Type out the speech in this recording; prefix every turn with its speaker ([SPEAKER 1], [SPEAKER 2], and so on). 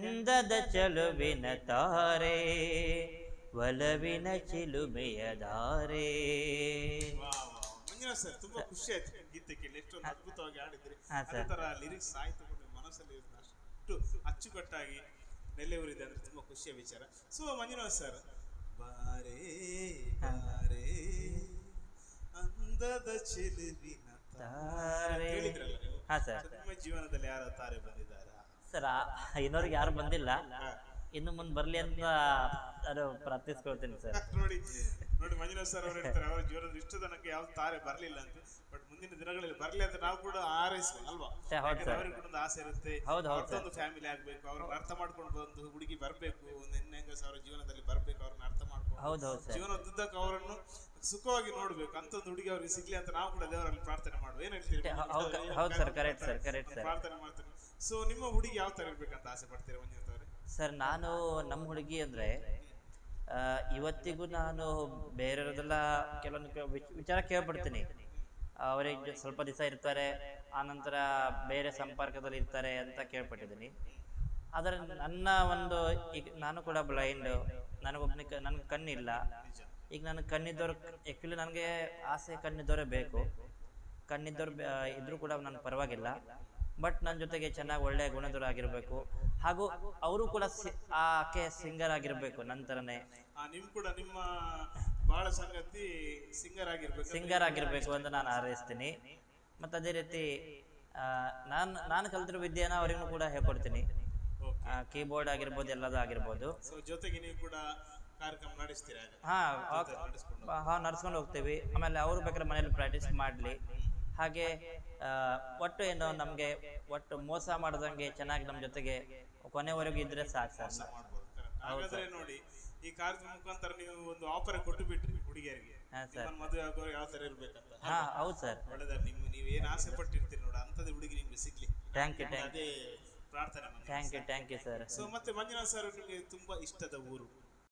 [SPEAKER 1] ಚಂದದ ಚಲುವಿನ ತಾರೆ ಒಲವಿನ ಚಿಲುಮೆಯ ಧಾರೆ.
[SPEAKER 2] ಮಂಜುನಾಥ್ ಸರ್, ತುಂಬಾ ಖುಷಿ ಆಯ್ತು ಗೀತೆ ಕೇಳಿ. ಎಷ್ಟೊಂದು ಅದ್ಭುತವಾಗಿ ಆಡಿದ್ರಿ. ಅದೇ ತರ ಲಿರಿಕ್ಸ್ ಸಾಹಿತ್ಯ ಮನಸ್ಸಲ್ಲಿ ಅಷ್ಟು ಅಚ್ಚುಕಟ್ಟಾಗಿ ನೆಲೆಯೂರಿದೆ ಅಂದ್ರೆ ತುಂಬಾ ಖುಷಿಯ ವಿಚಾರ. ಸೊ ಮಂಜುನಾಥ್ ಸರ್, ಬಾರೇ ಬಾರೇ ಅಂದದ ಚೆಲುವಿನ ತಾರೆ ಹೇಳಿದ್ರಲ್ಲ ನೀವು. ನಿಮ್ಮ ಜೀವನದಲ್ಲಿ ಯಾರ ತಾರೆ ಬಂದಿದ್ದಾರಾ
[SPEAKER 1] ಸರ್? ಇನ್ನೋರಿಗೆ ಯಾರು ಬಂದಿಲ್ಲ, ಇನ್ನು ಮುಂದೆ ಬರ್ಲಿ ಅಂತ ಅದು ಪ್ರಾರ್ಥಿಸ್ಕೊಳ್ತೀನಿ ಸರ್.
[SPEAKER 2] ನೋಡಿ ನೋಡಿ ಮಂಜುನಾಥ್ ಸರ್ ಅವ್ರು ಹೇಳ್ತಾರೆ ಅವರ ಜೀವನದ ಇಷ್ಟು ತನಕ ಯಾವ ತಾರೆ ಬರ್ಲಿಲ್ಲ ಅಂತ. ಬಟ್ ಮುಂದಿನ ದಿನಗಳಲ್ಲಿ ಬರ್ಲಿ ಅಂತ ನಾವು ಕೂಡ ಆರೈಸುವ ಅಲ್ವಾ? ಅವ್ರಿಗೆ ಕೂಡ ಒಂದು ಆಸೆ ಇರುತ್ತೆ, ಒಂದು ಫ್ಯಾಮಿಲಿ ಆಗ್ಬೇಕು, ಅವ್ರನ್ನ ಅರ್ಥ ಮಾಡ್ಕೊಂಡು ಬಂದು ಹುಡುಗಿ ಬರ್ಬೇಕು, ಹೆಂಗಸ ಅವರ ಜೀವನದಲ್ಲಿ ಬರ್ಬೇಕು, ಅವ್ರನ್ನ ಅರ್ಥ ಮಾಡ್ಕೊಂಡು ಜೀವನದುದ್ದಕ್ಕೂ ಅವರನ್ನು ಸುಖವಾಗಿ ನೋಡ್ಬೇಕು ಅಂತ ಒಂದು ಹುಡುಗಿ ಅವ್ರಿಗೆ ಸಿಗ್ಲಿ ಅಂತ ನಾವು ಕೂಡ ದೇವರಲ್ಲಿ ಪ್ರಾರ್ಥನೆ ಮಾಡುವ. ಏನ್ ಹೇಳ್ತೀರಿ? ಪ್ರಾರ್ಥನೆ ಮಾಡ್ತೇನೆ. ಸೊ ನಿಮ್ಮ ಹುಡುಗಿ ಯಾವ ತರ ಇರ್ಬೇಕಂತ ಆಸೆ ಪಡ್ತೀರಾ ಮಂಜುನಾಥ್ ಅವರೇ?
[SPEAKER 1] ಸರ್, ನಾನು ನಮ್ಮ ಹುಡುಗಿ ಅಂದ್ರೆ ಇವತ್ತಿಗೂ ನಾನು ಬೇರೆಯವರದೆಲ್ಲ ಕೆಲವೊಂದು ವಿಚಾರ ಕೇಳ್ಬಿಡ್ತೀನಿ. ಅವರಿಗೆ ಸ್ವಲ್ಪ ದಿವಸ ಇರ್ತಾರೆ, ಆನಂತರ ಬೇರೆ ಸಂಪರ್ಕದಲ್ಲಿ ಇರ್ತಾರೆ ಅಂತ ಕೇಳ್ಪಟ್ಟಿದ್ದೀನಿ. ಆದರೆ ನನ್ನ ಒಂದು ಈಗ ನಾನು ಕೂಡ ಬ್ಲೈಂಡ್, ನನಗೊಬ್ಬನಿಗೆ ನನ್ಗೆ ಕಣ್ಣಿಲ್ಲ. ಈಗ ನನಗೆ ಕಣ್ಣಿದ್ದವ್ರು ಆ್ಯಕ್ಚುಲಿ ನನಗೆ ಆಸೆ ಕಣ್ಣಿದ್ದವರೇ ಬೇಕು. ಕಣ್ಣಿದ್ದವ್ರು ಇದ್ರೂ ಕೂಡ ನನಗೆ ಪರವಾಗಿಲ್ಲ. ಬಟ್ ನನ್ನ ಜೊತೆಗೆ ಚೆನ್ನಾಗಿ ಒಳ್ಳೆ ಗುಣದವರು ಆಗಿರ್ಬೇಕು, ಹಾಗೂ ಅವರು ಕೂಡ ಆಕೆ ಸಿಂಗರ್ ಆಗಿರ್ಬೇಕು ನಂತರನೇ.
[SPEAKER 2] ನಿಮ್ ಕೂಡ ನಿಮ್ಮ ಬಹಳ ಸಂಗತಿ ಸಿಂಗರ್ ಆಗಿರ್ಬೇಕು
[SPEAKER 1] ಅಂತ ನಾನು ಹಾರೈಸ್ತೀನಿ. ಮತ್ತು ಅದೇ ರೀತಿ ನಾನು ಕಲ್ತಿರೋ ವಿದ್ಯೆನ ಅವರಿಗೂ ಕೂಡ ಹೇಳ್ಕೊಡ್ತೀನಿ. ಕೀಬೋರ್ಡ್ ಆಗಿರ್ಬೋದು, ಎಲ್ಲದೂ ಆಗಿರ್ಬೋದು.
[SPEAKER 2] ಜೊತೆಗೆ ನೀವು ಕೂಡ ಕಾರ್ಯಕ್ರಮ ನಡೆಸ್ತೀರಾ?
[SPEAKER 1] ನಡ್ಸ್ಕೊಂಡು ಹೋಗ್ತೀವಿ. ಆಮೇಲೆ ಅವರು ಬೇಕಾದ್ರೆ ಮನೇಲಿ ಪ್ರಾಕ್ಟೀಸ್ ಮಾಡಲಿ. ಹಾಗೆ ಒಟ್ಟು ಏನು ನಮಗೆ ಒಟ್ಟು ಮೋಸ ಮಾಡದಂಗೆ ಚೆನ್ನಾಗಿ ನಮ್ಮ ಜೊತೆಗೆ ಕೊನೆವರೆಗೂ ಇದ್ರೆ ಸಾಕು ಸರ್.
[SPEAKER 2] ಹಾಗಾದ್ರೆ ನೋಡಿ, ಈ ಕಾರ್ಯಕ್ರಮ ಮುಖಾಂತರ ನೀವು ಒಂದು ಆಫರ್ ಕೊಟ್ಟು ಬಿಟ್ರಿ ಹುಡುಗಿಯರಿಗೆ, ಮದುವೆ ಆಗೋರು ಯಾವ ತರ ಇರ್ಬೇಕಂತ.
[SPEAKER 1] ಹೌದು ಸರ್.
[SPEAKER 2] ಒಳ್ಳೆದ, ನೀವು ಏನ್ ಆಸೆ ಪಟ್ಟಿರ್ತೀರಿ ನೋಡಿ ಅಂತದೇ ಹುಡುಗಿ ನಿಮ್ಗೆ ಸಿಗ್ಲಿ.
[SPEAKER 1] ಥ್ಯಾಂಕ್ ಯು
[SPEAKER 2] ಅದೇ ಪ್ರಾರ್ಥನೆ.
[SPEAKER 1] Thank you sir.
[SPEAKER 2] ಸೊ ಮತ್ತೆ ಮಂಜುನಾಥ್ ಸರ್, ನಿಮಗೆ ತುಂಬಾ ಇಷ್ಟದ ಊರು?